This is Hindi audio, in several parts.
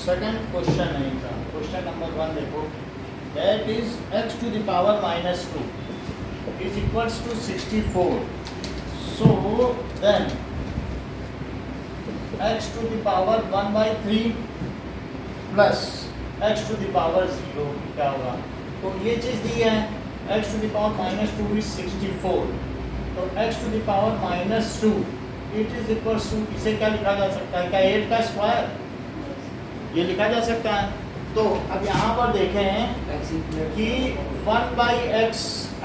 सेकंड क्वेश्चन है इनका, क्वेश्चन नंबर 1 देखो, that is x to the power -2 is equals to 64. So then x to the power 1/3 plus x to the power 0 क्या होगा? तो ये चीज़ दी है x to the power -2 is 64. तो x to the power -2 it is equals to, इसे क्या लिखा जा सकता है? क्या 8 का स्क्वायर ये लिखा जा सकता है? तो अब यहाँ पर देखें कि 1/x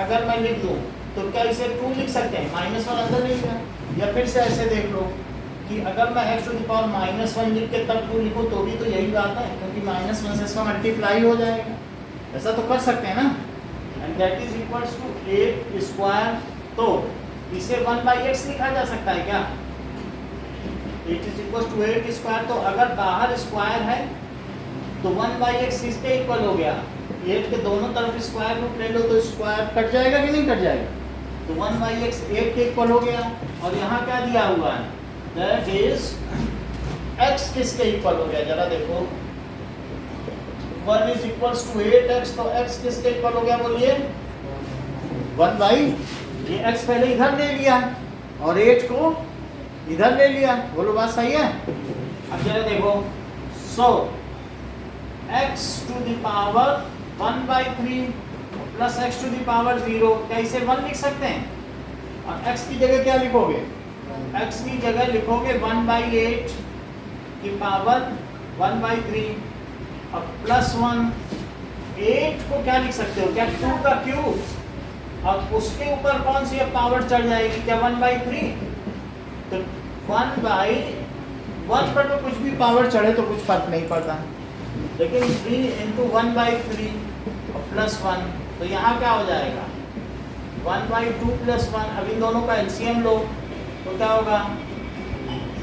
अगर मैं लिख दूँ तो क्या इसे 2 लिख सकते हैं? -1 अंदर लिख गया. या फिर से ऐसे देख लो कि अगर मैं x टू द पावर -1 लिख के तब 2 लिखूँ तो भी तो यही बात है, क्योंकि -1 से इसका मल्टीप्लाई हो जाएगा. ऐसा तो कर सकते हैं ना. And that is equals to 8 square. तो इसे 1/x लिखा जा सकता है क्या? 8 इज इक्वल टू 8 स्क्वायर. तो अगर बाहर स्क्वायर है तो 1/x इसके इक्वल हो गया. 8 के दोनों तरफ स्क्वायर रूट ले लो तो स्क्वायर कट जाएगा कि नहीं कट जाएगा? तो 1/x 8 के इक्वल हो गया. और यहाँ क्या दिया हुआ है? दैट इज x किसके इक्वल हो गया? जरा देखो, 1 इज इक्वल्स टू 8x, तो x किसके इक्वल हो गया? बोलिए 1/, ये x पहले इधर ले लिया और 8 को इधर ले लिया. बोलो बात सही है? अब जरा देखो, so x to the power 1/3 plus x to the power 0, क्या इसे 1 लिख सकते हैं? और x की जगह क्या लिखोगे? x की जगह लिखोगे 1/8 की पावर 1/3 और प्लस 1. 8 को क्या लिख सकते हो? क्या 2 का क्यूब, और उसके ऊपर कौन सी पावर चढ़ जाएगी? क्या 1/3? तो 1/1 पर तो कुछ भी पावर चढ़े तो कुछ फर्क नहीं पड़ता, लेकिन 3 × 1/3 और प्लस 1, तो यहाँ क्या हो जाएगा? 1/2 प्लस 1. अब इन दोनों का एलसीएम लो तो क्या होगा?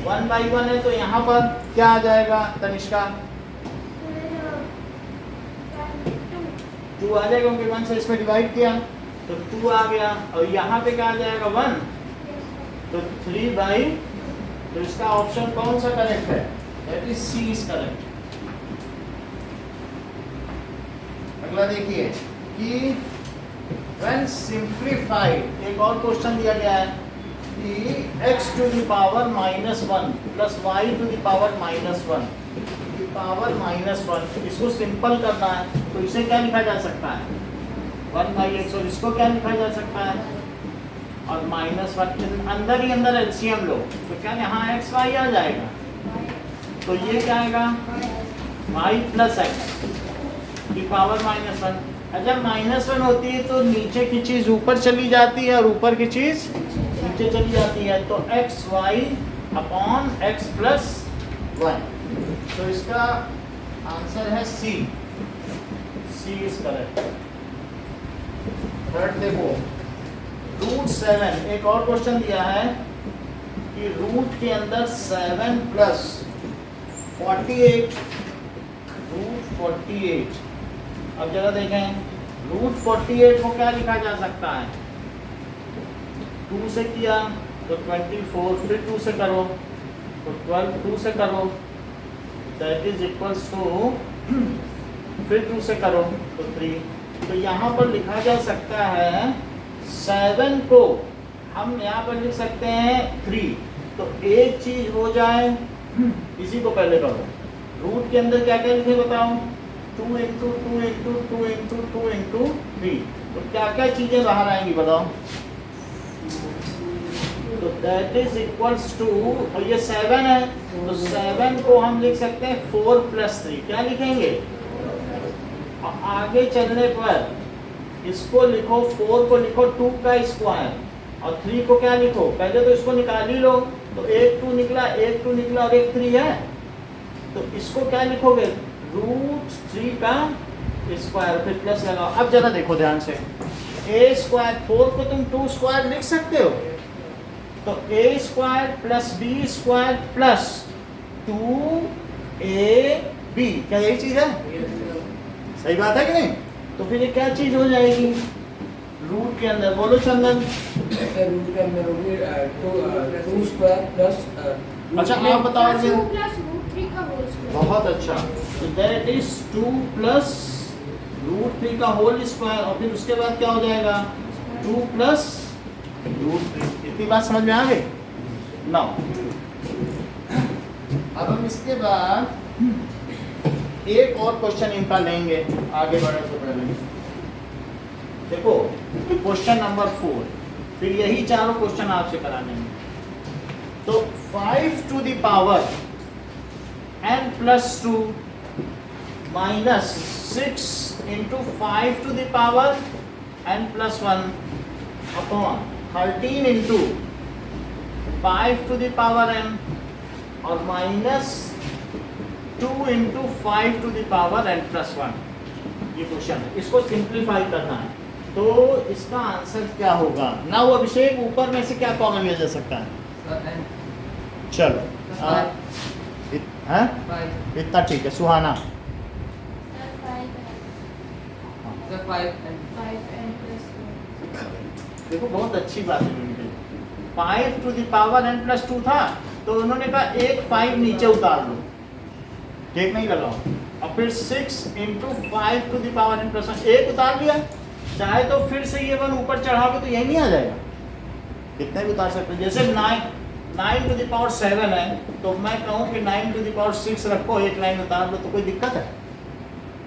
1/1 है तो यहाँ पर क्या आ जाएगा तनिष्का? 2 आ जाएगा, क्योंकि 1 से इसमें डिवाइड किया तो 2 आ गया. और यहाँ पे क्या आ जाएगा? 1. तो 3/, तो इसका ऑप्शन कौन सा करेक्ट है? That is C is correct. अगला देखिए कि व्हेन सिंप्लीफाइड, एक और क्वेश्चन दिया गया है कि x to the power -1 plus y to the power -1 की पावर -1, इसको सिंपल करना है तो इसे क्या लिखा जा सकता है? 1/x. और इसको क्या लिखा जा सकता है? और -1 अंदर ही अंदर एलसीएम लो तो क्या यहाँ x y आ जाएगा? तो ये क्या आएगा? y प्लस x की पावर -1. जब -1 होती है तो नीचे की चीज ऊपर चली जाती है और ऊपर की चीज नीचे चली जाती है. तो xy अपॉन x प्लस 1. तो इसका आंसर है सी. सी इज करेक्ट. थर्ड देखो, √7. एक और क्वेश्चन दिया है कि रूट के अंदर 7 प्लस 48, √48. अब जरा देखें, √48 को क्या लिखा जा सकता है? 2 से किया तो 24, फिर 2 से करो तो 12, 2 से करो दैट इज इक्वल्स टू, फिर 2 से करो तो 3. तो यहाँ पर लिखा जा सकता है 7 को हम यहाँ पर लिख सकते हैं 3. तो एक चीज हो जाए, इसी को पहले करो. रूट के अंदर क्या क्या लिखे बताओ? 2 × 2 × 2 × 2 × 3. तो क्या क्या चीजें बाहर आएंगी बताओ? तो दैट इज इक्वल्स टू, और ये 7 है तो 7 को हम लिख सकते हैं 4 + 3. क्या लिखेंगे? और आगे चलने पर इसको लिखो, 4 को लिखो 2 का स्क्वायर और 3 को क्या लिखो? पहले तो इसको निकाल ही लो. तो एक 2 निकला, एक 2 निकला और एक 3 है. तो इसको क्या लिखोगे? √3 का स्क्वायर, फिर प्लस लगाओ. अब जरा देखो ध्यान से, a स्क्वायर, 4 को तुम 2 स्क्वायर लिख सकते हो. तो a square plus b square plus 2ab, क्या यही चीज है? सही बात है कि नहीं? तो फिर ये क्या चीज हो जाएगी? रूट के अंदर बोलो चंदन. रूट के अंदर होगी 2 स्क्वायर प्लस, अच्छा आप बताओ. +√3 का होल स्क्वायर. बहुत अच्छा। तो दैट इज 2 प्लस √3 का होल स्क्वायर, और फिर उसके बाद क्या हो जाएगा 2 प्लस √3। इतनी बात समझ में आ गई? नाउ अब हम इसके बाद एक और क्वेश्चन इनका लेंगे आगे बढ़ने से पहले। देखो क्वेश्चन नंबर 4, फिर यही चारों क्वेश्चन आपसे कराने हैं। तो 5 to the power n plus 2 minus 6 into 5 to the power n plus 1 upon 13 into 5 to the power n और minus 2 into 5 to the power n plus 1। ये क्वेश्चन है, इसको सिंप्लीफाई करना है। तो इसका आंसर क्या होगा ना? वो अभिषेक ऊपर में से क्या कॉमन लिया जा सकता है? चलो इतना ठीक है। सुहाना देखो बहुत अच्छी बात है। 5 to the power n plus 2 था, तो उन्होंने कहा एक 5 नीचे उतार लो, ठीक नहीं लगाओ, और फिर 6 into 5 to the power n plus 1 एक उतार लिया। चाहे तो फिर से ये 1 ऊपर चढ़ाओगे तो यही नहीं आ जाएगा, कितने भी उतार सकते हो। जैसे 9 टू द पावर 7 है, तो मैं कहूँ कि 9 टू द पावर 6 रखो, एक लाइन उतार लो, तो कोई दिक्कत है?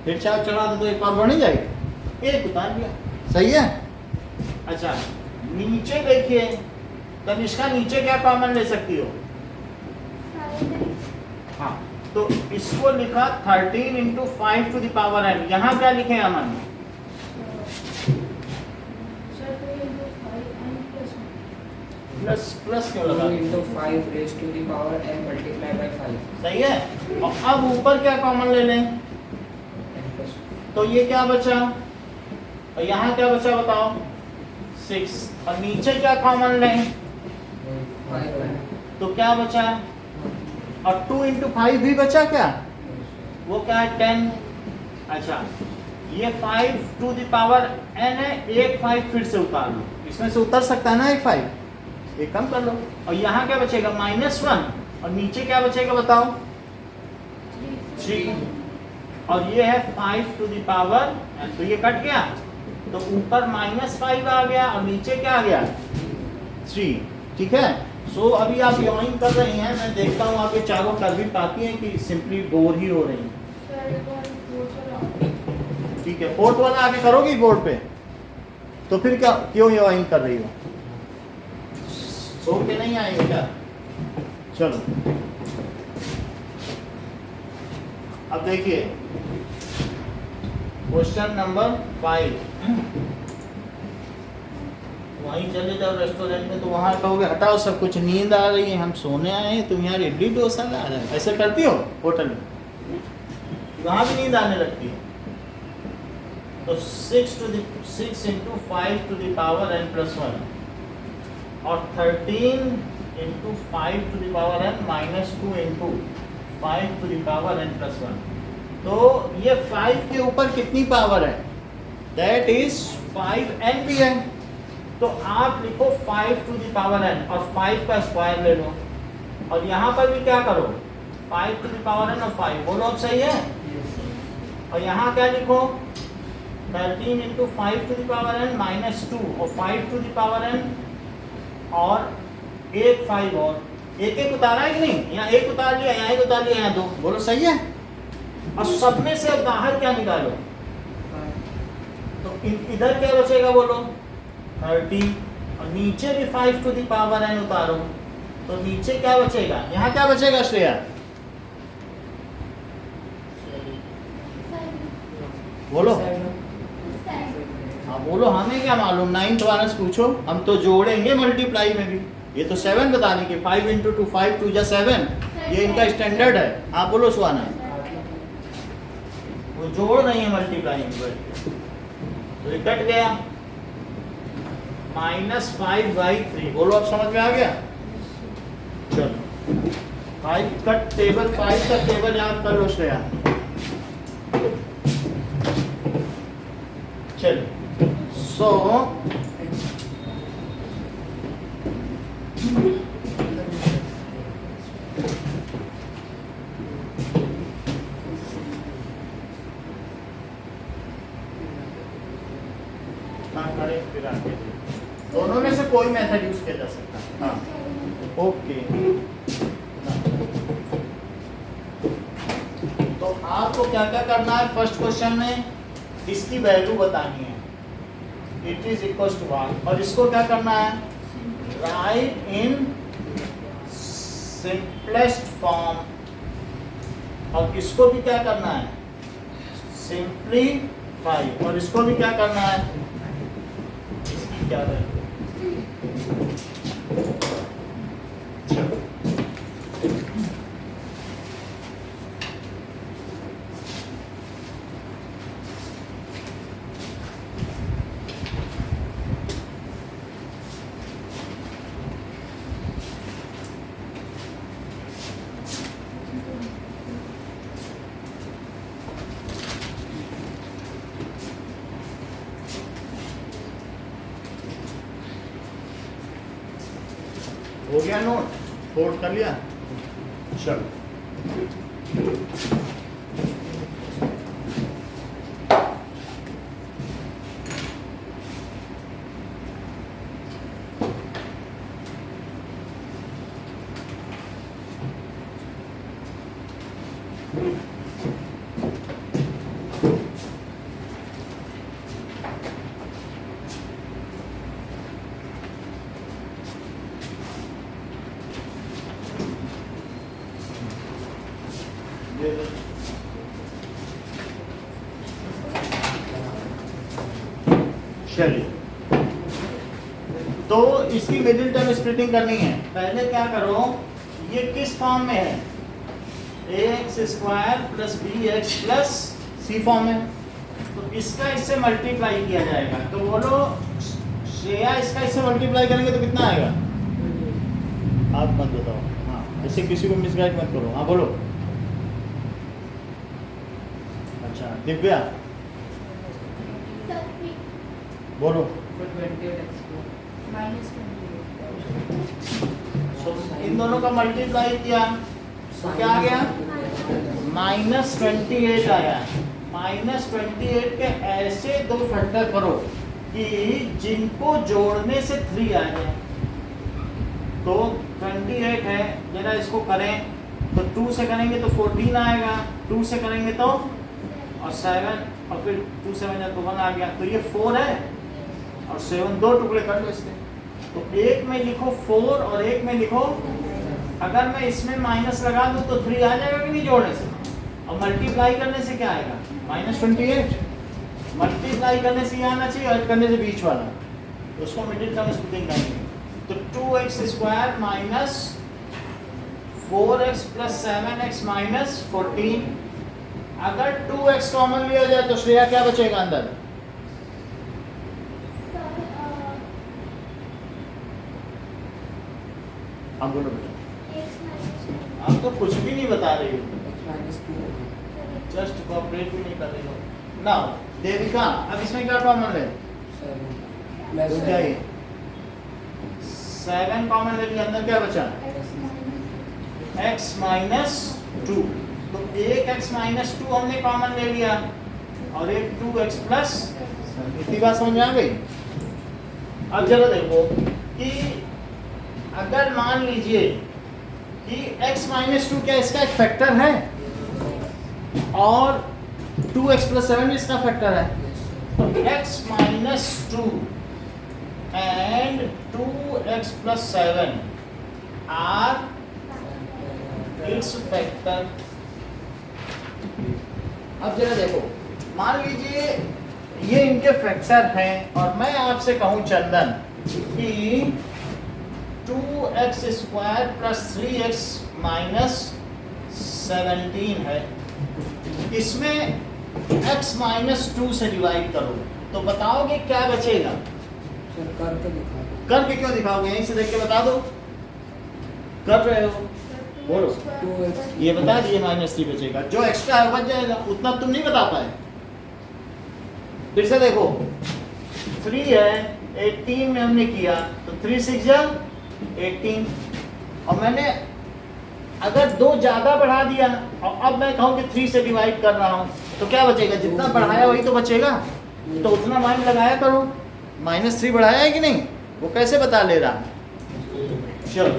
फिर चाहे चढ़ा दो तो एक बार बढ़ नहीं जाएगी, एक उतार लिया, सही है। अच्छा नीचे देखिए, तनिष्का नीचे क्या कॉमन ले सकती हो? हाँ, तो इसको लिखा 13 into 5 to the power n। यहाँ क्या लिखे अमन? प्लस प्लस क्यों लगा? 2 into 5 raised to the power n multiply by 5। सही है। और अब ऊपर क्या कॉमन ले लें? तो ये क्या बचा, और यहाँ क्या बचा बताओ? 6। और नीचे क्या कॉमन लें? 5 तो क्या बचा? और 2 इंटू 5 भी बचा क्या? वो क्या है 10। अच्छा ये 5 टू द पावर n है, एक 5 फिर से उतार लो, इसमें से उतर सकता है ना एक 5, एक कम कर लो। और यहाँ क्या बचेगा -1, और नीचे क्या बचेगा बताओ? 3। और ये है 5 टू द पावर n, तो ये कट गया, तो ऊपर -5 आ गया और नीचे क्या आ गया 3। ठीक है। सो अभी आप ज्वाइन कर रही हैं, मैं देखता हूँ आप ये चारों कर भी पाती हैं कि सिंपली बोर ही हो रही हैं। ठीक है, 4th वाला आगे करोगी बोर्ड पे, तो फिर क्या क्यों ज्वाइन कर रही हो? सो के नहीं आएंगे क्या? चलो अब देखिए क्वेश्चन नंबर 5। वहीं चले जाओ रेस्टोरेंट में, तो वहां कहोगे हटाओ सब कुछ, नींद आ रही है, हम सोने आए हैं, तुम यार इडली डोसा ला रहे हो। ऐसे करती हो होटल में? वहां भी नींद आने लगती है। तो 6 into 5 to the power n plus 1 और 13 into 5 to the power n minus 2 into 5 to the power n plus 1। तो ये 5 के ऊपर कितनी पावर है? दैट इज 5n भी है। तो आप लिखो 5 टू द पावर n और 5 का स्क्वायर ले लो, और यहाँ पर भी क्या करो 5 टू द पावर n और 5, बोलो अब सही है। और यहाँ क्या लिखो 13 into 5 to the power n minus 2 और 5 टू द पावर n और एक 5 और एक एक उतारा है कि नहीं? यहाँ एक उतार लिया, यहाँ एक उतार लिया, यहाँ 2, बोलो सही है। और सब में से बाहर क्या निकालो? तो इधर क्या बचेगा बोलो 30, और नीचे भी 5 टू द पावर n उतारो, तो नीचे क्या बचेगा? यहाँ क्या बचेगा श्रेया? बोलो हाँ बोलो, हमें क्या मालूम, 9th वाला से पूछो, हम तो जोड़ेंगे मल्टीप्लाई में भी। ये तो 7 बताने के, 5 इंटू 2 5 2 7, ये इनका स्टैंडर्ड है। आप बोलो सुहाना, वो जोड़ नहीं है मल्टीप्लाई में, तो ये कट गया -5/3। बोलो अब समझ में आ गया? चलो 5 का टेबल, 5 का टेबल याद कर लो श्रेया। चलो सो अरे फिर आगे दोनों में से कोई मेथड यूज किया जा सकता है। हाँ ओके, तो आपको क्या क्या करना है, फर्स्ट क्वेश्चन में इसकी वैल्यू बतानी है, इट इज इक्वल टू 1, और इसको क्या करना है, राइट इन सिंपलेस्ट फॉर्म, और इसको भी क्या करना है, सिंप्लीफाई, और इसको भी क्या करना है, इसकी क्या वैल्यू। चलो हो गया नोट, फोल्ड कर लिया, चलो चलिए, तो इसकी मिडिल टर्म स्प्लिटिंग करनी है। पहले क्या करो, ये किस फॉर्म में है, ax square plus bx plus C form में, तो इसका इससे मल्टीप्लाई किया जाएगा। तो बोलो श्रेया, इसका इससे मल्टीप्लाई करेंगे तो कितना आएगा, आप मत बताओ, हाँ ऐसे किसी को मिसगाइड मत करो, हाँ बोलो। अच्छा दिव्या बोलो। So, इन दोनों का मल्टीप्लाई किया तो क्या आ गया, -28 आया। -28 के ऐसे दो फैक्टर करो कि जिनको जोड़ने से 3 आ जाए। तो 28 है, जरा इसको करें तो 2 से करेंगे तो 14 आएगा, 2 से करेंगे तो और 7, और फिर 2 7 तो 1 आ गया। तो ये 4 है और 7, दो टुकड़े कर लो इसके। तो एक में लिखो 4 और एक में लिखो, अगर मैं इसमें माइनस लगा दूं तो 3 आ जाएगा कि नहीं जोड़ने से, और मल्टीप्लाई करने से क्या आएगा, -28। मल्टीप्लाई करने से ये आना चाहिए, ऐड करने से बीच वाला, तो उसको मिडिल टर्म स्प्लिटिंग करेंगे। तो 2x square minus 4x plus 7x minus 14। अगर 2x कॉमन लिया जाए तो श्रेया क्या बचेगा अंदर, हम बोलो बेटा, आप तो कुछ भी नहीं बता रही हो, जस्ट कोऑपरेट भी नहीं कर रही हो ना। देविका, अब इसमें क्या कॉमन ले, 7 कॉमन ले लिया, अंदर क्या बचा, x माइनस 2। तो एक x माइनस 2 हमने कॉमन ले लिया और एक 2x प्लस, इतनी बात समझ में आ गई। अब जरा देखो कि अगर मान लीजिए कि x माइनस 2 क्या इसका एक फैक्टर है और 2x प्लस 7 भी इसका फैक्टर है, तो x minus 2 and 2x plus 7 are its factor. अब जरा देखो, मान लीजिए ये इनके फैक्टर हैं और मैं आपसे कहूं चंदन कि 2x square plus 3x minus 17 है, इसमें x माइनस 2 से डिवाइड करो तो बताओगे क्या बचेगा, करके क्यों दिखाओगे, यहीं से देख के बता दो, कर रहे हो बोलो, ये बता दिए -3 बचेगा, जो एक्स्ट्रा है बच जाएगा, उतना तुम नहीं बता पाए। फिर से देखो 3 है, 18 में हमने किया तो 3 6 जा 18, और मैंने अगर 2 ज्यादा बढ़ा दिया और अब मैं कहूँ कि 3 से डिवाइड कर रहा हूँ तो क्या बचेगा, जितना बढ़ाया वही तो बचेगा, तो उतना माइंड लगाया करो। -3 बढ़ाया है कि नहीं, वो कैसे बता ले रहा है। चलो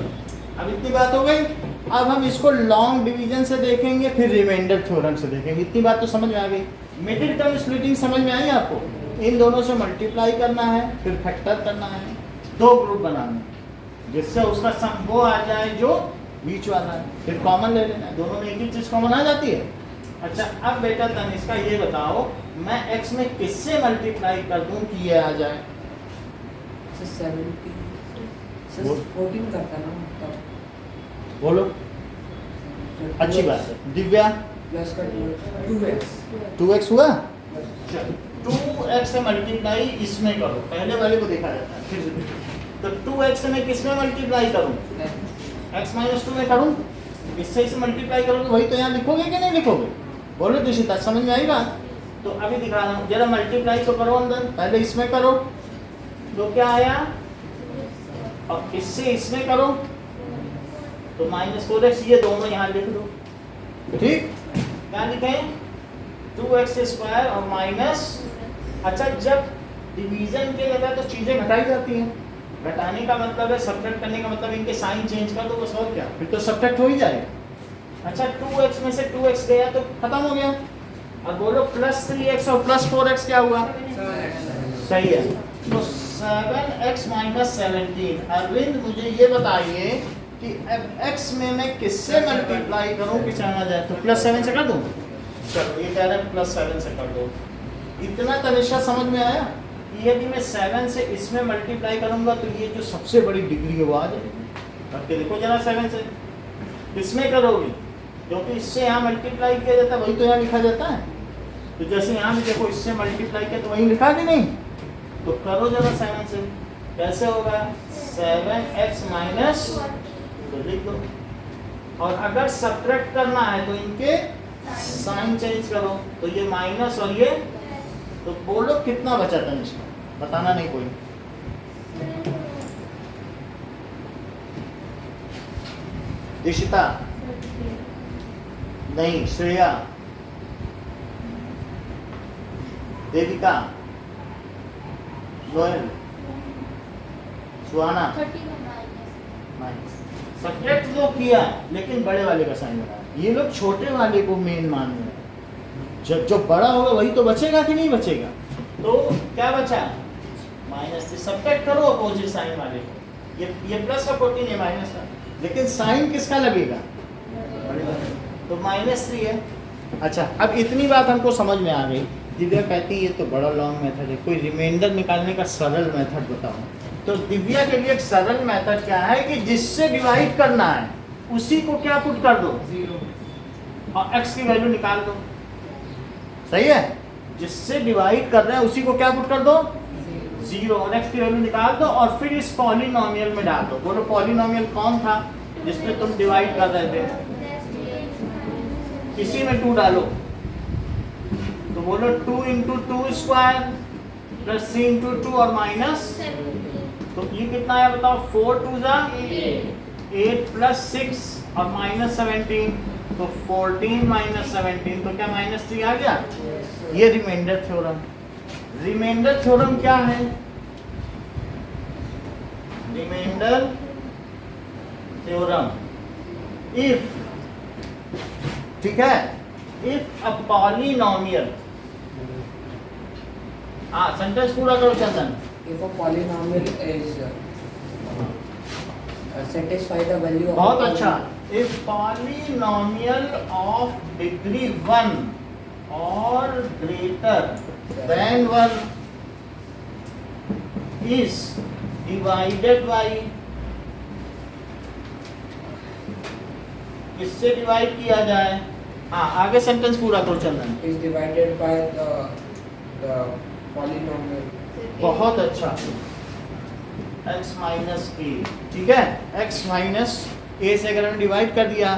अब इतनी बात हो गई। अब हम इसको लॉन्ग डिवीजन से देखेंगे, फिर रिमाइंडर थ्योरम से देखेंगे। इतनी बात तो समझ में आ गई। मिडिल टर्म स्प्लिटिंग समझ में आई आपको। इन दोनों से मल्टीप्लाई करना है, फिर फैक्टर करना है, 2 ग्रुप बनाना है, जिससे उसका सम वो आ जाए जो बीच वाला है, फिर कॉमन ले लेना है। दोनों में एक ही चीज कॉमन आ जाती है। अच्छा अब बेटा तनिष्का ये बताओ, मैं x में किससे मल्टीप्लाई कर दूं कि ये आ जाए। 14 करता ना तब बोलो, अच्छी बात है। दिव्या प्लस का 2x 2x हुआ। 2x से मल्टीप्लाई इसमें करो, पहले वाले को देखा जाता है, फिर से देखो। तो 2x से मैं किसमें मल्टीप्लाई करूं, x - 2 में करूं। इससे इसे मल्टीप्लाई करोगे वही तो यहाँ लिखोगे कि नहीं लिखोगे, बोलो दिशिता, समझ में आई बात। तो अभी दिखा रहा हूँ, जरा मल्टीप्लाई तो करो अंदर, पहले इसमें करो तो क्या आया, और इससे इसमें करो तो -4x, ये दोनों यहाँ लिख दो। ठीक, क्या लिखे 2x² और माइनस। अच्छा जब डिवीजन के जगह तो चीजें घटाई जाती हैं, घटाने का मतलब है सब्ट्रैक्ट करने का मतलब इनके साइन चेंज कर दो बस, और क्या, फिर तो सब्ट्रैक्ट हो ही जाएगा। अच्छा 2x में से 2x गया तो खत्म हो गया। अब बोलो +3x और +4x क्या हुआ, सही है। तो 7x - 17। अरविंद मुझे ये बताइए कि अब x में मैं किससे मल्टीप्लाई करूं कि चला जाए, तो +7 से कर दूं। चलो ये कह रहा है +7 से कर दो। इतना तनिष्का समझ में आया कि यदि मैं 7 से इसमें मल्टीप्लाई करूंगा तो ये जो सबसे बड़ी डिग्री है वो आ जाएगी। करके देखो जरा 7 से इसमें करोगे, क्योंकि इससे यहाँ मल्टीप्लाई किया जाता है वही तो यहाँ लिखा जाता है। तो जैसे यहाँ भी देखो इससे मल्टीप्लाई किया तो वही लिखा कि नहीं, तो करो जरा 7 से, कैसे होगा 7x - तो लिख दो। और अगर सब्ट्रैक्ट करना है तो इनके साइन चेंज करो, तो ये माइनस और ये, तो बोलो कितना बचा था इसका, बताना नहीं कोई। दिशिता नहीं, श्रेया, देविका, नोएल, सुहाना, सब्ट्रैक्ट वो किया लेकिन बड़े वाले का साइन बनाया। ये लोग छोटे वाले को मेन मान रहे हैं, जब जो बड़ा होगा वही तो बचेगा कि नहीं बचेगा। तो क्या बचा, -3। सब्ट्रैक्ट करो अपोजिट साइन वाले को, ये प्लस का 14 है माइनस का, लेकिन साइन किसका लगेगा, तो -3 है। अच्छा अब इतनी बात हमको समझ में आ गई। दिव्या कहती है ये तो बड़ा लॉन्ग मेथड है, कोई रिमाइंडर निकालने का सरल मेथड बताओ। तो दिव्या के लिए एक सरल मेथड क्या है कि जिससे डिवाइड करना है उसी को क्या पुट कर दो, 0, और x की वैल्यू निकाल दो। सही है, जिससे डिवाइड कर रहे हैं उसी को क्या पुट कर दो, 0, और x की वैल्यू निकाल दो, और फिर इस पॉलिनोमियल में डाल दो। बोलो पॉलिनोमियल कौन था जिसमें तुम डिवाइड कर रहे थे, इसी में 2 डालो। तो बोलो 2 × 2² + 3 × 2 और माइनस, तो ये कितना है बताओ, 4 × 2 = 8 + 6 और -17, तो 14 - 17, तो क्या -3 आ गया। ये रिमाइंडर थ्योरम। रिमाइंडर थ्योरम क्या है, रिमाइंडर थ्योरम, इफ, ठीक है, इफ अ पॉलिनोमियल, हाँ सेंटेंस पूरा करो चंदन। If a polynomial is satisfy the value of बहुत अच्छा। If polynomial of degree 1 or greater than 1 is divided by, किससे डिवाइड किया जाए, हाँ आगे सेंटेंस पूरा करो चंदन। is divided by the polynomial। बहुत अच्छा, x - a, ठीक है, x - a से अगर हमने डिवाइड कर दिया,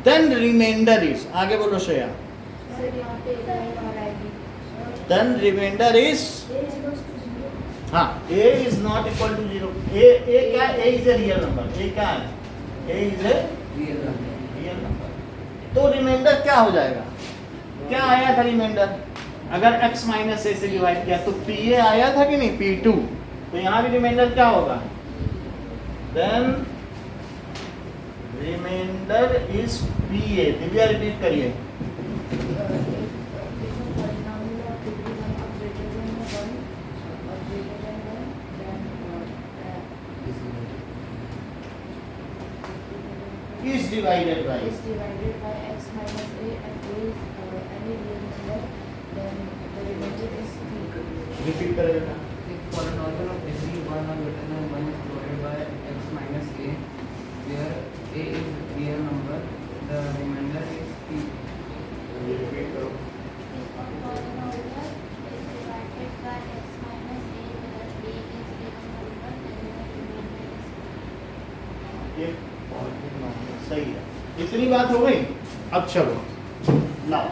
देन रिमाइंडर इज, आगे बोलो श्रेया, देन रिमाइंडर इज, हाँ a is not equal to 0। a क्या है, a is a real number, a क्या है, a is a real number. तो रिमाइंडर क्या हो जाएगा, क्या आया था रिमाइंडर, अगर x - a से डिवाइड किया तो pa आया था कि नहीं, p2, तो यहाँ भी रिमाइंडर क्या होगा? Then remainder is PA। Divya repeat करिए। Is divided by x minus a and a is any real number, then the remainder is p. Repeat करेगा। If polynomial of degree 1 or greater than 1 is divided by x minus a, where a is real number, the remainder is p. Repeat करो। ये सही है। इतनी बात हो गई। अब चलो नाउ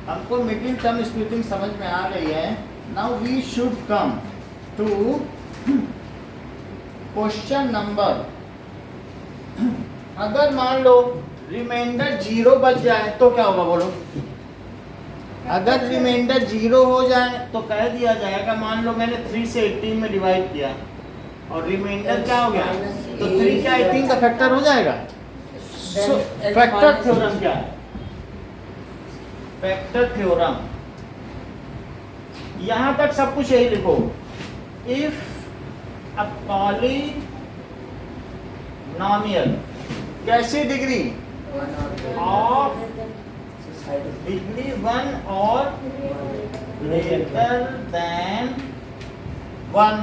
हमको मिडिल टर्म स्प्लिटिंग समझ में आ गई है। Now we should come to question number. अगर मान लो रिमाइंडर 0 बच जाए तो क्या होगा बोलो? अगर रिमाइंडर 0 हो जाए तो कह दिया जाएगा, मान लो मैंने 3 से 18 में डिवाइड किया और रिमाइंडर क्या हो गया? तो 3 का 18 का फैक्टर हो जाएगा। सो फैक्टर थ्योरम क्या है? फैक्टर थ्योरम, यहां तक सब कुछ यही लिखो। इफ अ पॉलिनोमियल, कैसी डिग्री? ऑफ डिग्री 1 और greater than 1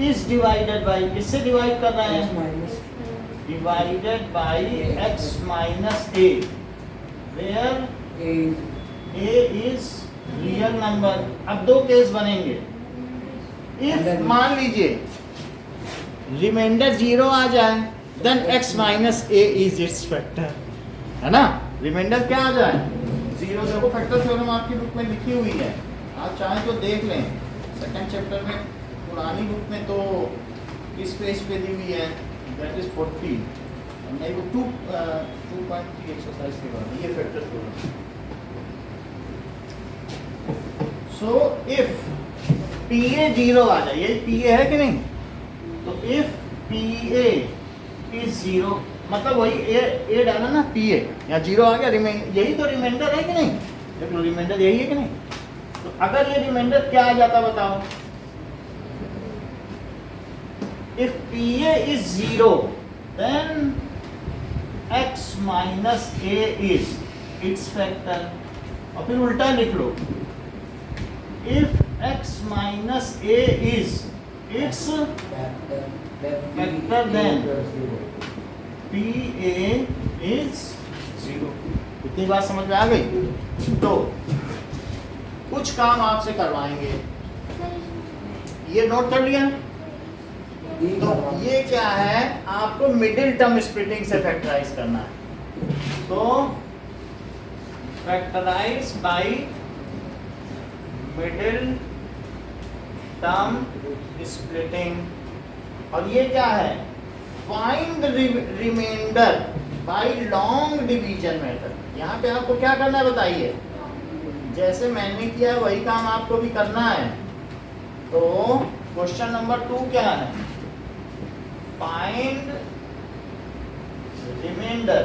is divided by, किससे डिवाइड कर रहे हैं? Divided by x minus a, where a is real number. अब दो केस बनेंगे। इफ मान लीजिए रिमाइंडर 0 आ जाए, then x minus a is its factor, है ना? रिमाइंडर क्या आ जाए? 0। देखो फैक्टर थ्योरम आपकी बुक में लिखी हुई है, आप चाहें तो देख लें। सेकंड चैप्टर में, पुरानी बुक में तो इस पेज पे दी हुई है, दैट इज 40 नहीं वो 2.3 एक्सरसाइज के बाद ये factor theorem. So if PA 0 आ जाए, ये PA है कि नहीं? तो इफ PA इज 0, मतलब वही ए डाला ना, PA या 0 आ गया, यही तो रिमाइंडर है कि नहीं? देखो रिमाइंडर यही है कि नहीं? तो अगर ये रिमाइंडर क्या आ जाता बताओ? If PA is 0, then x minus a is its factor. और फिर उल्टा लिख लो, if x minus a is its factor, then PA is 0। इतनी बात समझ में आ गई? तो कुछ काम आपसे करवाएंगे, ये नोट कर लिया? तो ये क्या है? आपको मिडिल टर्म स्प्लिटिंग से फैक्टराइज करना है। तो factorise by middle term splitting. और ये क्या है? Find remainder by long division method. यहाँ पे आपको क्या करना है बताइए? जैसे मैंने किया है वही काम आपको भी करना है। तो क्वेश्चन नंबर 2 क्या है? Find remainder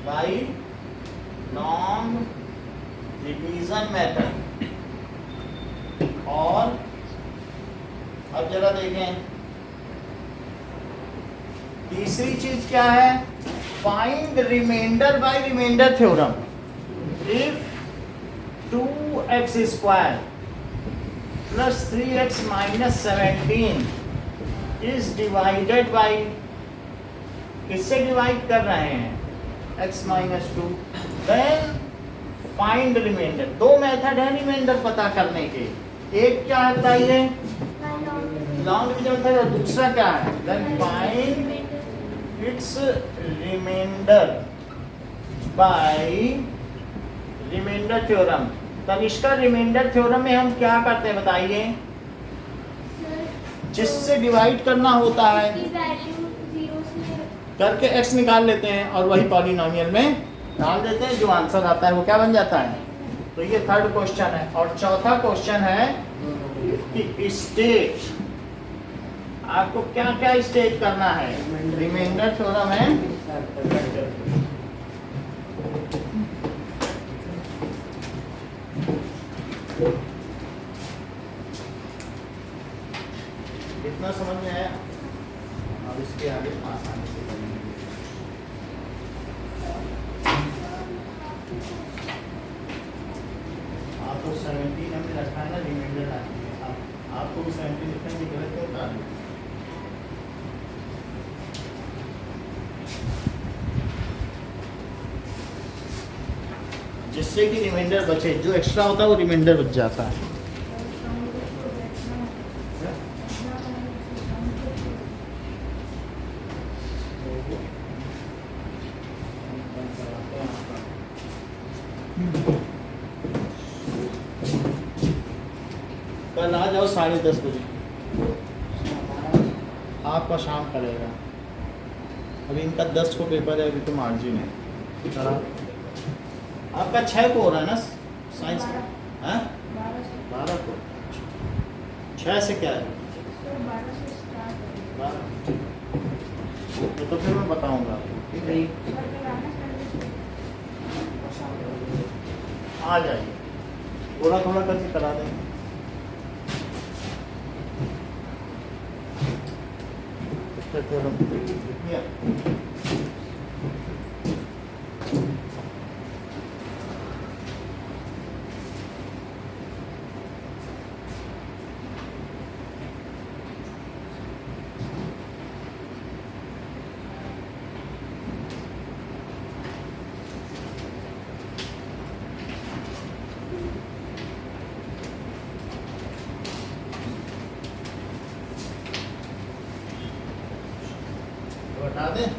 by long division method. और अब जरा देखें, तीसरी चीज क्या है? Find remainder by remainder theorem. If 2x square plus 3x minus 17 is divided by, किससे डिवाइड कर रहे हैं? x minus 2, then find remainder. दो मेथड है रिमाइंडर पता करने के। एक क्या है बताइए? Long division method. और दूसरा क्या है? Then find its remainder by remainder theorem. तब इसका रिमाइंडर थ्योरम में हम क्या करते हैं बताइए? जिससे डिवाइड करना होता है करके x निकाल लेते हैं और वही पॉलिनोमियल में डाल देते हैं, जो आंसर आता है वो क्या बन जाता है? तो ये थर्ड क्वेश्चन है। और चौथा क्वेश्चन है कि स्टेट, आपको क्या क्या स्टेट करना है, रिमाइंडर थ्योरम है। इतना समझ में आया? अब इसके आगे आसानी से करेंगे। आपको 17 हमने रखा है ना, रिमाइंडर आती है। आपको भी 17 लिखने की जरूरत क्यों था? जिससे कि रिमाइंडर बचे, जो एक्स्ट्रा होता है वो रिमाइंडर बच जाता है। कल आ जाओ 10:30 बजे, आपका शाम करेगा। अभी इनका 10 को पेपर है, अभी तो मार्जिन है। चला आपका 6 को हो रहा है ना साइंस का? हाँ 12 को। 6 से क्या है? 12। तो फिर मैं बताऊंगा आपको, ठीक है? आ जाइए, थोड़ा थोड़ा करके करा देंगे। बता दें।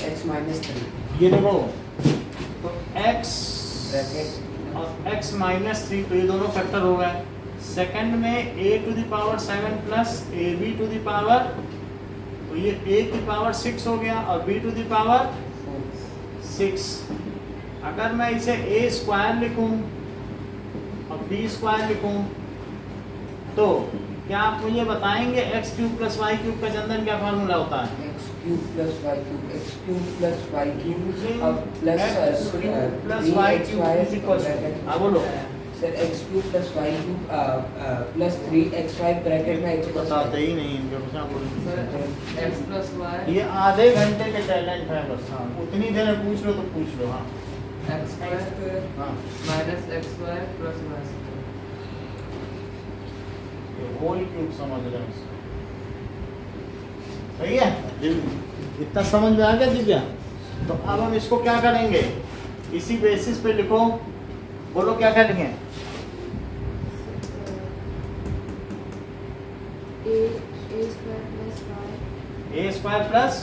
x minus 3 ये देखो, तो x ब्रैकेट और x माइनस 3, तो ये दोनों फैक्टर हो गए। सेकंड में a to the power 7 plus ab to the power, तो ये a की पावर 6 हो गया और b टू द पावर 6। अगर मैं इसे a स्क्वायर लिखूं और b स्क्वायर लिखूं, तो क्या आप मुझे बताएंगे x cube plus Y cube का चंदन क्या फार्मूला होता है? x cube plus y cube, x cube plus y cube Using plus x cube plus y cube is equals to, हाँ बोलो sir x cube plus y cube plus 3xy bracket में x plus बताते ही नहीं इनके बच्चा बोलो। सर x प्लस वाई ये आधे घंटे के टैलेंट है बस। हाँ उतनी देर में पूछ लो तो पूछ लो। हाँ x स्क्वायर हाँ minus x square plus y square. Whole cube समझ रहे हैं इसको, सही है? इतना समझ में आ गया दिव्या? तो अब हम इसको क्या करेंगे, इसी बेसिस पे लिखो। बोलो क्या क्या लिखें? a square plus y A square plus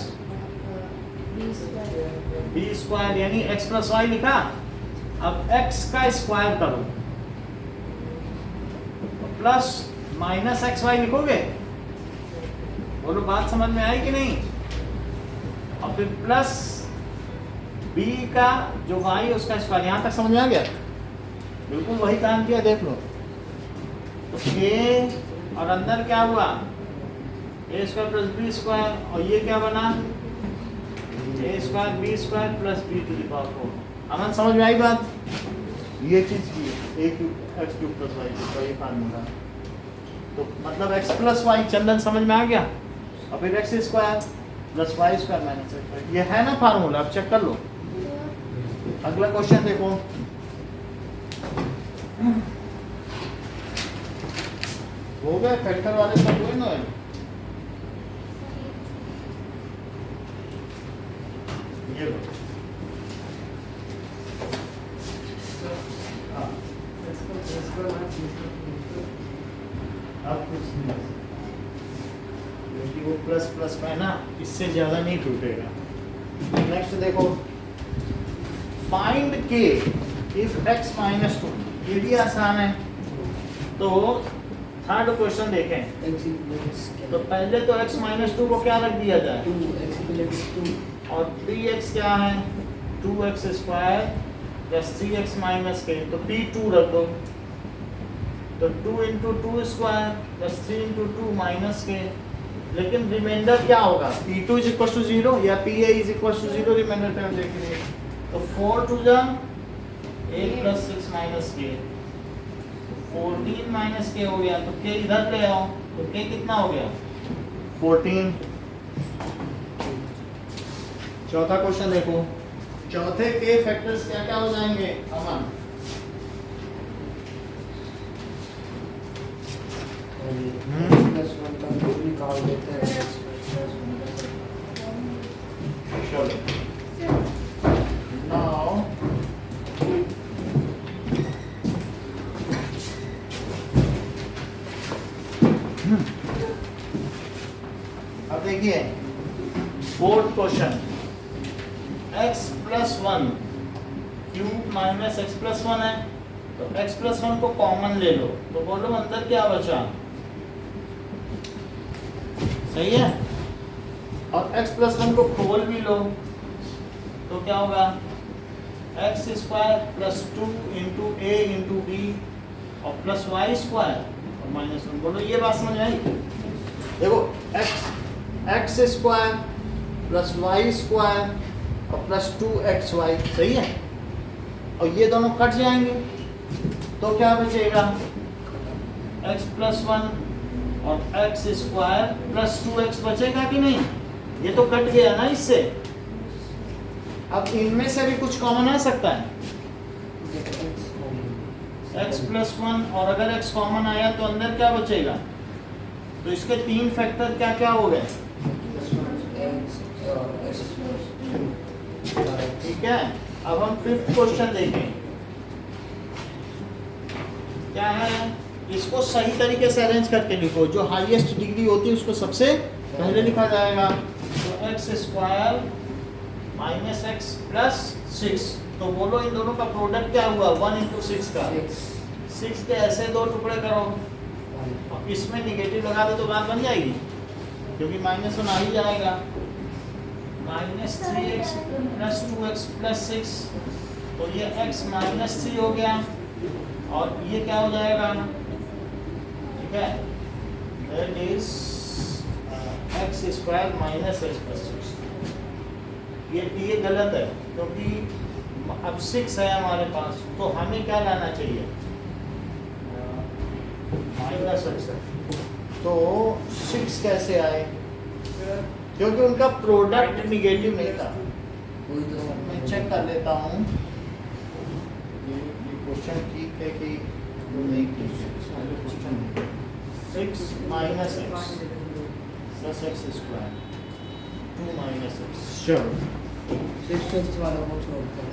b square B square, यानी एक्स प्लस वाई लिखा। अब एक्स का स्क्वायर करो, प्लस माइनस एक्स वाई लिखोगे। बोलो बात समझ में आई कि नहीं? और फिर प्लस b का जो y है उसका स्क्वायर। यहां तक समझ में आ गया? बिल्कुल वही काम किया, देख लो। तो a और अंदर क्या हुआ, a square plus B square, और ये क्या बना, a square B square plus b to the power 4। Aman समझ में आई बात? ये चीज की a cube X cube plus Y cube का ये फार्मूला। तो मतलब x प्लस वाई, चंदन समझ में आ गया? और फिर X square plus Y square minus X, ये है ना फार्मूला, अब चेक कर लो। अगला क्वेश्चन देखो, हो गया फैक्टर वाले सब हुए ना? ये लो। हाँ, अब कुछ नहीं, क्योंकि वो प्लस प्लस में है ना, इससे ज्यादा नहीं टूटेगा। नेक्स्ट देखो, फाइंड के इफ x माइनस 2, ये भी आसान है। तो थर्ड क्वेश्चन देखें। x equals तो पहले तो x माइनस 2 को क्या रख दिया जाए, 2 x equals 2 और 3x क्या है, 2x square plus 3x minus के, तो p2 रख दो। तो 2 into 2 square plus 3 into 2 minus के, लेकिन रिमाइंडर क्या होगा, p2 इज इक्वल टू 0 या pa is equal to 0, remainder term देखेंगे। तो 4 टू जा 8 प्लस 6 माइनस के, 14 माइनस के हो गया। तो k इधर ले आओ, तो k कितना हो गया, 14। चौथा क्वेश्चन देखो, चौथे के फैक्टर्स क्या क्या हो जाएंगे, अमन, x plus 1 का रूट निकाल देते हैं x plus 1 चलो नाउ अब देखिए fourth question, x plus 1 cube minus x plus 1 है, तो x प्लस 1 को कॉमन ले लो, तो बोलो अंदर क्या बचा, सही है। और x प्लस 1 को खोल भी लो, तो क्या होगा, X square plus 2 into A into B और प्लस वाई स्क्वायर और माइनस 1। बोलो ये बात समझ आई। देखो X square plus Y square और प्लस 2xy, सही है। और ये दोनों कट जाएंगे, तो क्या बचेगा, x प्लस 1 और एक्स स्क्वायर प्लस 2x बचेगा कि नहीं, ये तो कट गया ना इससे। अब इनमें से भी कुछ कॉमन आ सकता है, x प्लस 1, और अगर x कॉमन आया तो अंदर क्या बचेगा, तो इसके 3 फैक्टर क्या क्या हो गए, ठीक है। अब हम फिफ्थ क्वेश्चन देखें, क्या है, इसको सही तरीके से अरेंज करके लिखो, जो हाईएस्ट डिग्री होती है उसको सबसे पहले लिखा जाएगा। तो x square minus x plus 6, तो बोलो इन दोनों का प्रोडक्ट क्या हुआ, 1 इंटू 6 का 6 के ऐसे दो टुकड़े करो, अब इसमें निगेटिव लगा दो तो बात बन जाएगी, क्योंकि माइनस 1 आ ही जाएगा। Minus 3x plus 2x plus 6, तो ये x माइनस 3 हो गया, और ये क्या हो जाएगा, ठीक है, that is x square minus x plus 6। ये गलत है, क्योंकि अब 6 है हमारे पास, तो हमें क्या लाना चाहिए, माइनस एक्स है, तो 6 कैसे आए, क्योंकि उनका प्रोडक्ट निगेटिव नहीं था। मैं चेक कर लेता हूँ, ये क्वेश्चन ठीक है कि नहीं ठीक है। Question 6 minus x plus x square 2 minus x, चलो 6 वाला को छोड़ कर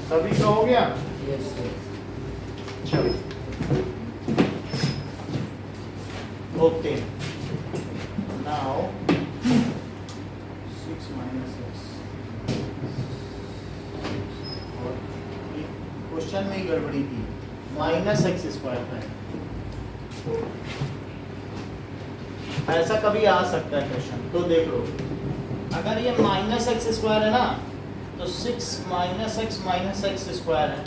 सभी का हो गया, यस सर। चलो ओके, नाउ 6 माइनस एक्स, और क्वेश्चन में ही गड़बड़ी थी, माइनस एक्स स्क्वायर है, ऐसा कभी आ सकता है क्वेश्चन। तो देख लो, अगर ये माइनस एक्स स्क्वायर है ना, तो 6 माइनस एक्स स्क्वायर है,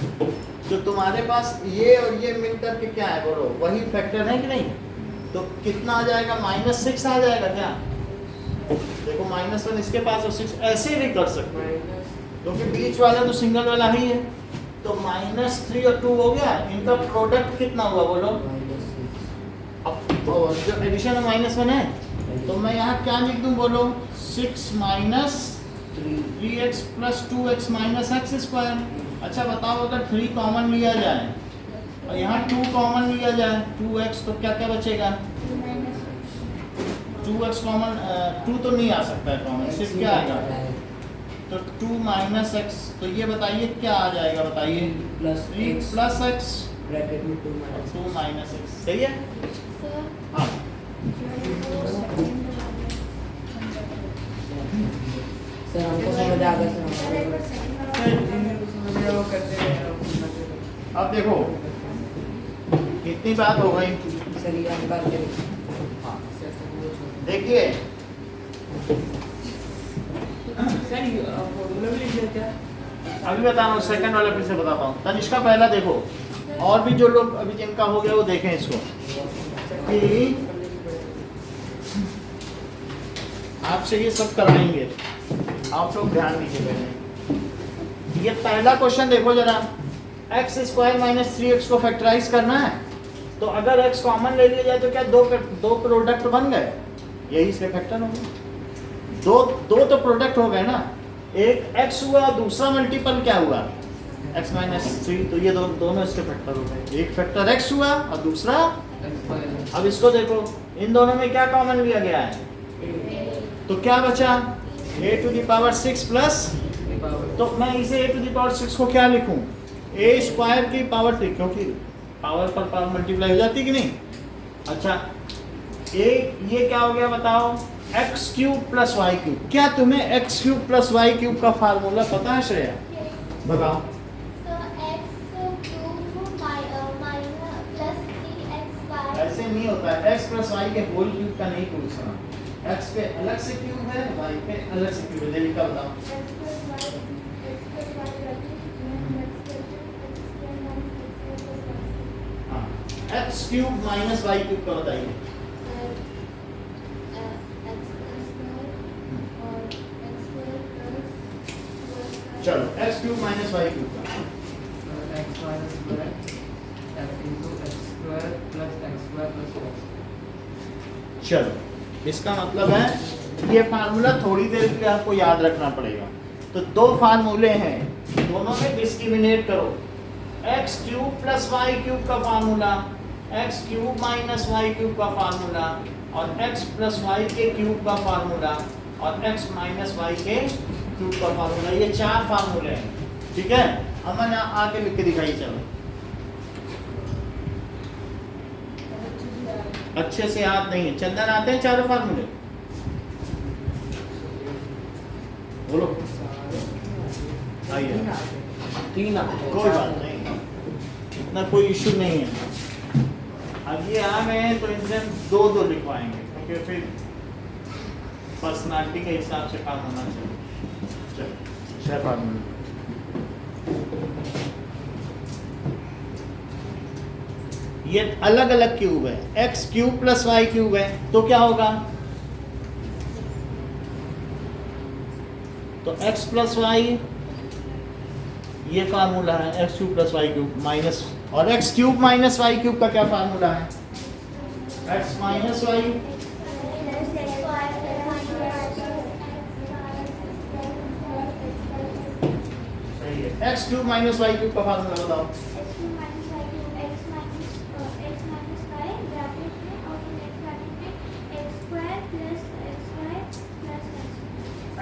तो तुम्हारे पास ये और ये मिलकर के क्या है, बोलो वही फैक्टर है कि नहीं, तो कितना आ जाएगा, माइनस 6 आ जाएगा क्या, देखो माइनस 1 इसके पास और 6, ऐसे भी कर सकते हैं, क्योंकि बीच वाला तो सिंगल वाला ही है। तो माइनस 3 और 2 हो गया, इनका प्रोडक्ट कितना हुआ बोलो, अब जो एडिशन माइनस 1 है, तो मैं यहाँ क्या लिख दूँ बोलो, 6 minus 3x plus 2x minus x square. अच्छा बताओ, अगर 3 कॉमन लिया जाए और यहाँ 2 कॉमन लिया जाए, 2x, तो क्या क्या बचेगा, 2x कॉमन, 2 तो नहीं आ सकता है कॉमन, सिर्फ क्या आएगा, तो 2 माइनस एक्स, तो ये बताइए क्या आ जाएगा, बताइए, प्लस 3 प्लस एक्स ब्रैकेट में 2 और 2 माइनस एक्स, सही है। हाँ आगे से सर एक बार सेकंड वाला वो करते हैं अब देखो कितनी बात हो गई। सर ये हम करके देखिए। हाँ देखिए सर ये फॉर्मूला भी लिख लेते हैं। अभी बता रहा हूँ, सेकंड वाला फिर से बताता हूँ। तनिष्का पहला देखो, और भी जो लोग अभी जिनका हो गया वो देखें इसको कि आपसे ये सब कराएंगे, आप लोग ध्यान दीजिए पहले। ये पहला क्वेश्चन देखो जरा, एक्स स्क्वायर माइनस 3x को फैक्टराइज करना है, तो अगर x कॉमन ले लिया जाए तो क्या दो प्रोडक्ट बन गए, यही इसके फैक्टर होंगे। दो तो प्रोडक्ट हो गए ना, एक x हुआ, दूसरा मल्टीपल क्या हुआ x माइनस 3, तो ये दोनों इसके फैक्टर हो गए। एक फैक्टर x हुआ और दूसरा, अब इसको देखो इन दोनों में क्या कॉमन लिया गया है, तो क्या बचा a to the power 6 plus, तो मैं इसे a टू द पावर 6 को क्या लिखूं, a स्क्वायर की पावर 3, क्योंकि पावर पर पावर मल्टीप्लाई हो जाती कि नहीं। अच्छा ये क्या हो गया बताओ, x cube plus Y cube. क्या तुम्हें X cube plus Y cube का फार्मूला पता है श्रेया, बताओ। ऐसे नहीं होता है, एक्स प्लस वाई के होल क्यूब का नहीं पूछना, एक्स पे अलग से क्यूब है, वाई पे अलग से क्यूब है। देविका बताओ। हाँ, X cube minus Y cube का बताइए। चलो X cube minus Y cube का, x square f into x square plus x square plus x। चलो इसका मतलब है ये फार्मूला थोड़ी देर के लिए आपको याद रखना पड़ेगा। तो दो फार्मूले हैं, दोनों में डिस्क्रिमिनेट करो। X cube plus Y cube का formula, x cube minus Y cube का फार्मूला, और एक्स प्लस वाई के क्यूब का फार्मूला, और एक्स माइनस वाई के क्यूब का फार्मूला। ये चार फार्मूले हैं, ठीक है। अमन आके लिख के दिखाइए। चलो अच्छे से याद नहीं है, चंदन आते हैं चारों फार्मूले, बोलो। आइए, 3 कोई बात नहीं, इतना कोई इश्यू नहीं है। अब ये आ गए हैं तो इनसे दो लिखवाएंगे, क्योंकि फिर पर्सनालिटी के हिसाब से काम होना चाहिए। चलो 6 फार्मूले। ये अलग अलग क्यूब है, x cube plus Y cube है, तो क्या होगा, तो x प्लस वाई ये फार्मूला है, x cube plus Y cube minus, और x cube minus Y cube का क्या फार्मूला है, एक्स माइनस वाई। सही है, x cube minus Y cube का फार्मूला बताओ।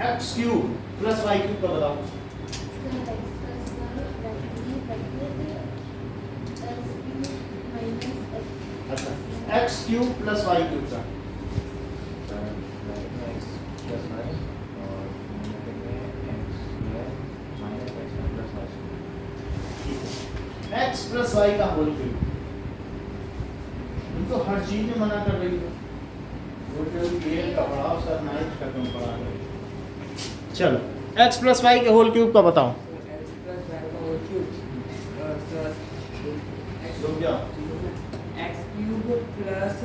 X cube plus Y cube का बताओ। अच्छा, x cube plus Y cube का, एक्स प्लस वाई का होल क्यूब। तुम तो हर चीज में मना कर रही हो, ये कपड़ा सर नाइट का क्यों पढ़ा रहे हो। चलो x प्लस वाई के होल क्यूब का बताओ। x प्लस y का होल क्यूब रुक जाओ, x cube plus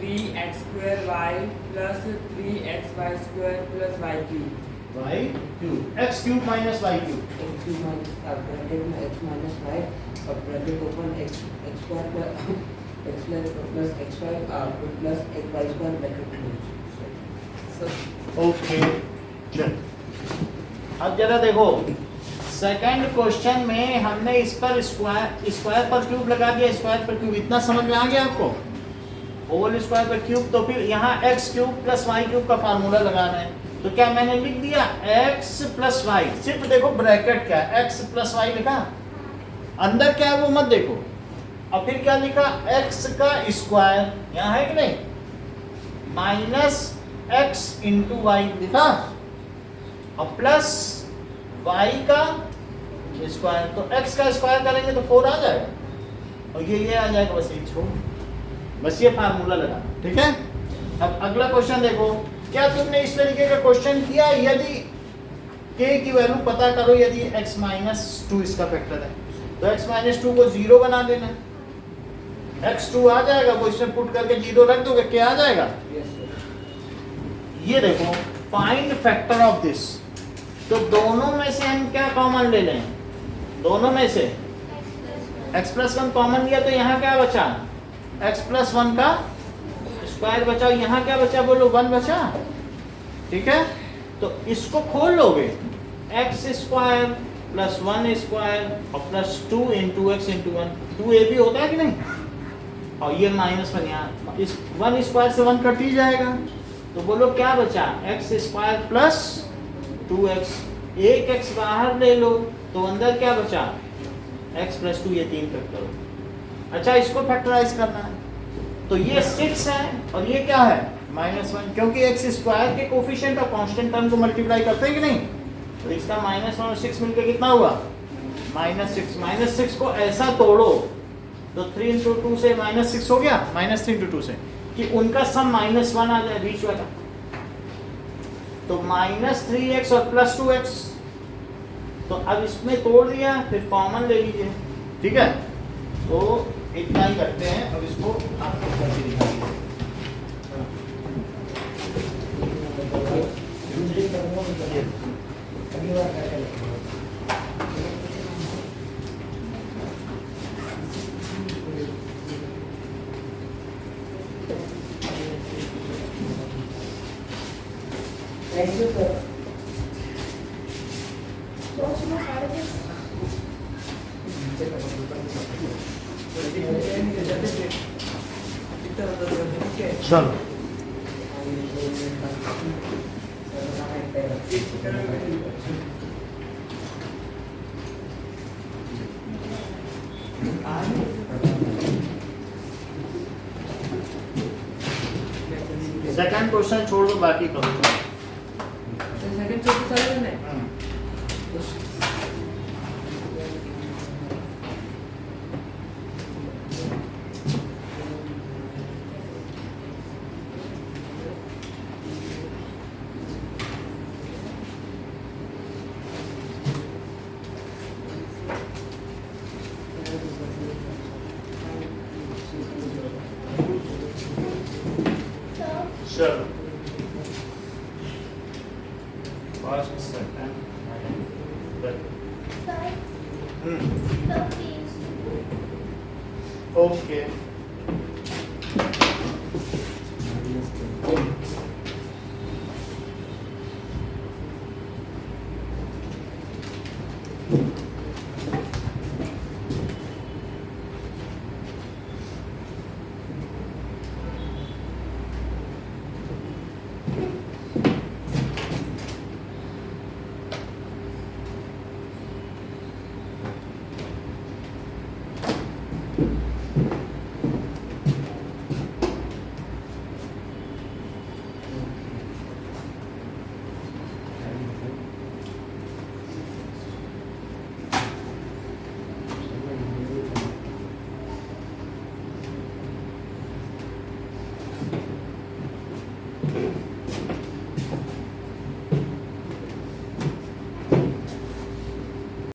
3x square y plus 3xy square plus y cube. y cube, x cube minus y cube, x cube minus bracket में x माइनस y और bracket open x square plus x plus xy plus y square bracket close. Okay. चल अब जरा देखो, सेकंड क्वेश्चन में हमने इस पर स्क्वायर पर क्यूब लगा दिया, स्क्वायर पर क्यूब, इतना समझ में आ गया आपको, होल स्क्वायर पर क्यूब। तो फिर यहाँ x cube plus Y cube का फार्मूला लगाना है, तो क्या मैंने लिख दिया x प्लस वाई, सिर्फ देखो ब्रैकेट क्या है, x प्लस वाई लिखा, अंदर क्या है वो मत देखो, और फिर क्या लिखा x का स्क्वायर, यहाँ है कि नहीं, माइनस x इंटू वाई लिखा, और प्लस y का स्क्वायर, तो x का स्क्वायर करेंगे तो 4 आ जाएगा और ये आ जाएगा, बस ये छोड़, बस ये फार्मूला लगा, ठीक है। अब अगला क्वेश्चन देखो, क्या तुमने इस तरीके का क्वेश्चन किया, यदि k की वैल्यू पता करो, यदि x माइनस 2 इसका फैक्टर है तो x माइनस 2 को 0 बना देना, x2 आ जाएगा, वो इसमें पुट करके 0 रख दोगे, क्या आ जाएगा। Yes, sir. ये देखो फाइंड फैक्टर ऑफ दिस, तो दोनों में से हम क्या कॉमन ले लें, दोनों में से x प्लस 1 कॉमन लिया तो यहाँ क्या बचा, x प्लस 1 का स्क्वायर बचा, यहाँ क्या बचा बोलो, 1 बचा, ठीक है। तो इसको खोल लोगे, x स्क्वायर प्लस 1 स्क्वायर और plus 2 into x into 1, 2a भी होता है कि नहीं, और ये माइनस 1 यहाँ, इस 1 स्क्वायर से 1 कट ही जाएगा, तो बोलो क्या बचा, x स्क्वायर प्लस 2x, एक x बाहर ले लो तो अंदर क्या बचा, x प्लस 2, ये 3 फैक्टर हो। अच्छा इसको फैक्टराइज करना है, तो ये 6 है और ये क्या है -1, क्योंकि x स्क्वायर के कोफिशिएंट और कांस्टेंट टर्म को मल्टीप्लाई करते हैं कि नहीं, तो इसका -1 और 6 मिलकर कितना हुआ, -6, -6 को ऐसा तोड़ो तो 3 इंटू 2 से -6 हो गया, -3 इंटू 2 से, कि उनका सम -1 आ जाए बीच वाला, तो -3x और प्लस 2x, तो अब इसमें तोड़ दिया, फिर कॉमन ले लीजिए, ठीक है। तो इतना ही करते हैं, अब इसको आपको करके दिखाइए। Thank you, sir. चलो सेकंड क्वेश्चन छोड़ दो, बाकी करो। सेकंड चौथी सारे करना है। चलो फर्स्ट सेकंड ओके,